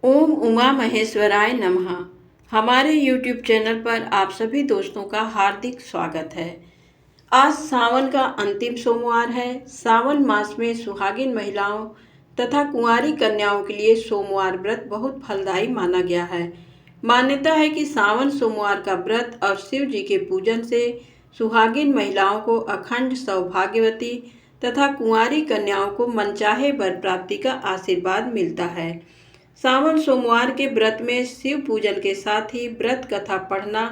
ओम उमा महेश्वराय नमः। हमारे YouTube channel पर आप सभी दोस्तों का हार्दिक स्वागत है। आज सावन का अंतिम सोमवार है। सावन मास में सुहागिन महिलाओं तथा कुंवारी कन्याओं के लिए सोमवार व्रत बहुत फलदायी माना गया है। मान्यता है कि सावन सोमवार का व्रत और शिव जी के पूजन से सुहागिन महिलाओं को अखंड सौभाग्यवती तथा कुंवारी कन्याओं को मनचाहे वर प्राप्ति का आशीर्वाद मिलता है। सावन सोमवार के व्रत में शिव पूजन के साथ ही व्रत कथा पढ़ना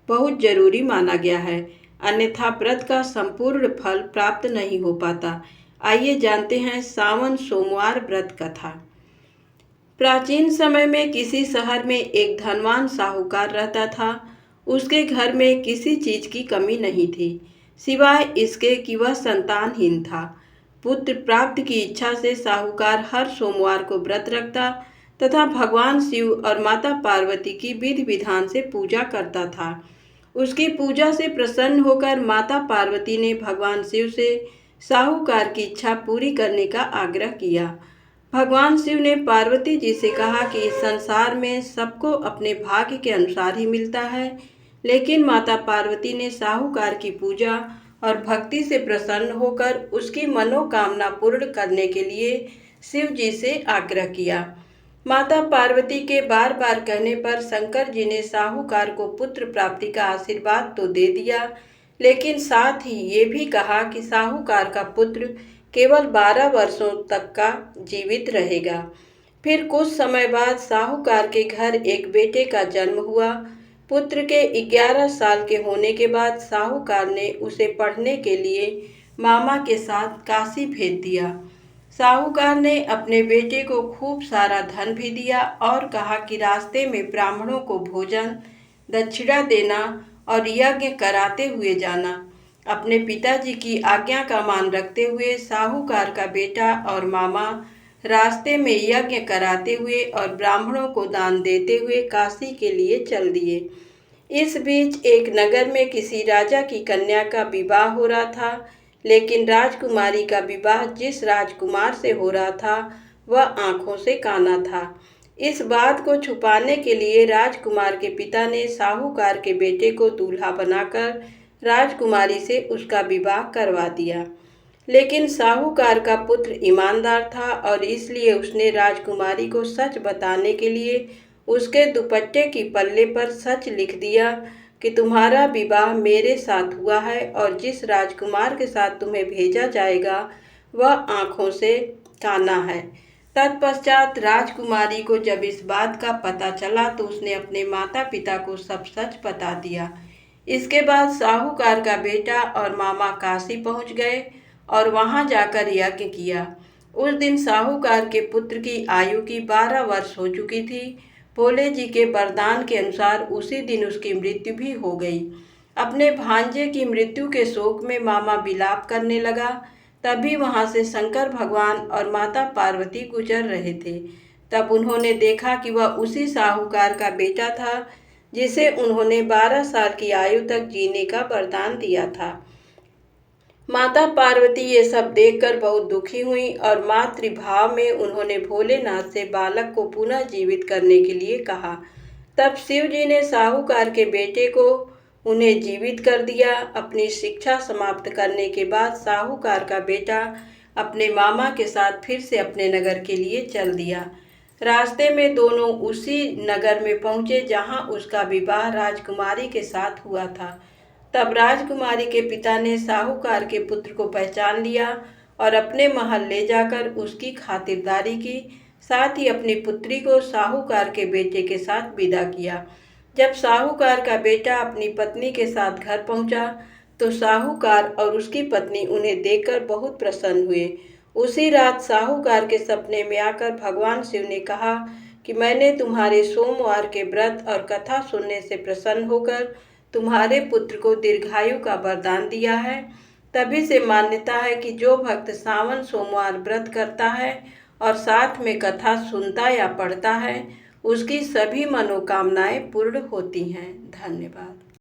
बहुत जरूरी माना गया है, अन्यथा व्रत का संपूर्ण फल प्राप्त नहीं हो पाता। आइए जानते हैं सावन सोमवार व्रत कथा। प्राचीन समय में किसी शहर में एक धनवान साहूकार रहता था। उसके घर में किसी चीज की कमी नहीं थी, सिवाय इसके कि वह संतानहीन था। पुत्र प्राप्ति की इच्छा से साहूकार हर सोमवार को व्रत रखता तथा भगवान शिव और माता पार्वती की विधि विधान से पूजा करता था। उसकी पूजा से प्रसन्न होकर माता पार्वती ने भगवान शिव से साहूकार की इच्छा पूरी करने का आग्रह किया। भगवान शिव ने पार्वती जी से कहा कि इस संसार में सबको अपने भाग्य के अनुसार ही मिलता है, लेकिन माता पार्वती ने साहूकार की पूजा और भक्ति से प्रसन्न होकर उसकी मनोकामना पूर्ण करने के लिए शिव जी से आग्रह किया। माता पार्वती के बार बार कहने पर शंकर जी ने साहूकार को पुत्र प्राप्ति का आशीर्वाद तो दे दिया, लेकिन साथ ही ये भी कहा कि साहूकार का पुत्र केवल 12 वर्षों तक का जीवित रहेगा। फिर कुछ समय बाद साहूकार के घर एक बेटे का जन्म हुआ। पुत्र के 11 साल के होने के बाद साहूकार ने उसे पढ़ने के लिए मामा के साथ काशी भेज दिया। साहूकार ने अपने बेटे को खूब सारा धन भी दिया और कहा कि रास्ते में ब्राह्मणों को भोजन दक्षिणा देना और यज्ञ कराते हुए जाना। अपने पिताजी की आज्ञा का मान रखते हुए साहूकार का बेटा और मामा रास्ते में यज्ञ कराते हुए और ब्राह्मणों को दान देते हुए काशी के लिए चल दिए। इस बीच एक नगर में किसी राजा की कन्या का विवाह हो रहा था, लेकिन राजकुमारी का विवाह जिस राजकुमार से हो रहा था वह आंखों से काना था। इस बात को छुपाने के लिए राजकुमार के पिता ने साहूकार के बेटे को दूल्हा बनाकर राजकुमारी से उसका विवाह करवा दिया। लेकिन साहूकार का पुत्र ईमानदार था और इसलिए उसने राजकुमारी को सच बताने के लिए उसके दुपट्टे की पल्ले पर सच लिख दिया कि तुम्हारा विवाह मेरे साथ हुआ है और जिस राजकुमार के साथ तुम्हें भेजा जाएगा वह आंखों से काना है। तत्पश्चात राजकुमारी को जब इस बात का पता चला तो उसने अपने माता पिता को सब सच बता दिया। इसके बाद साहूकार का बेटा और मामा काशी पहुंच गए और वहां जाकर यज्ञ किया। उस दिन साहूकार के पुत्र की आयु की 12 वर्ष हो चुकी थी। भोले जी के वरदान के अनुसार उसी दिन उसकी मृत्यु भी हो गई। अपने भांजे की मृत्यु के शोक में मामा विलाप करने लगा। तभी वहां से शंकर भगवान और माता पार्वती गुजर रहे थे। तब उन्होंने देखा कि वह उसी साहूकार का बेटा था जिसे उन्होंने 12 साल की आयु तक जीने का वरदान दिया था। माता पार्वती ये सब देखकर बहुत दुखी हुई और मातृभाव में उन्होंने भोलेनाथ से बालक को पुनः जीवित करने के लिए कहा। तब शिव जी ने साहूकार के बेटे को उन्हें जीवित कर दिया। अपनी शिक्षा समाप्त करने के बाद साहूकार का बेटा अपने मामा के साथ फिर से अपने नगर के लिए चल दिया। रास्ते में दोनों उसी नगर में पहुंचे जहां उसका विवाह राजकुमारी के साथ हुआ था। तब राजकुमारी के पिता ने साहूकार के पुत्र को पहचान लिया और अपने महल ले जाकर उसकी खातिरदारी की, साथ ही अपनी पुत्री को साहूकार के बेटे के साथ विदा किया। जब साहूकार का बेटा अपनी पत्नी के साथ घर पहुंचा तो साहूकार और उसकी पत्नी उन्हें देखकर बहुत प्रसन्न हुए। उसी रात साहूकार के सपने में आकर भगवान शिव ने कहा कि मैंने तुम्हारे सोमवार के व्रत और कथा सुनने से प्रसन्न होकर तुम्हारे पुत्र को दीर्घायु का वरदान दिया है। तभी से मान्यता है कि जो भक्त सावन सोमवार व्रत करता है और साथ में कथा सुनता या पढ़ता है उसकी सभी मनोकामनाएं पूर्ण होती हैं। धन्यवाद।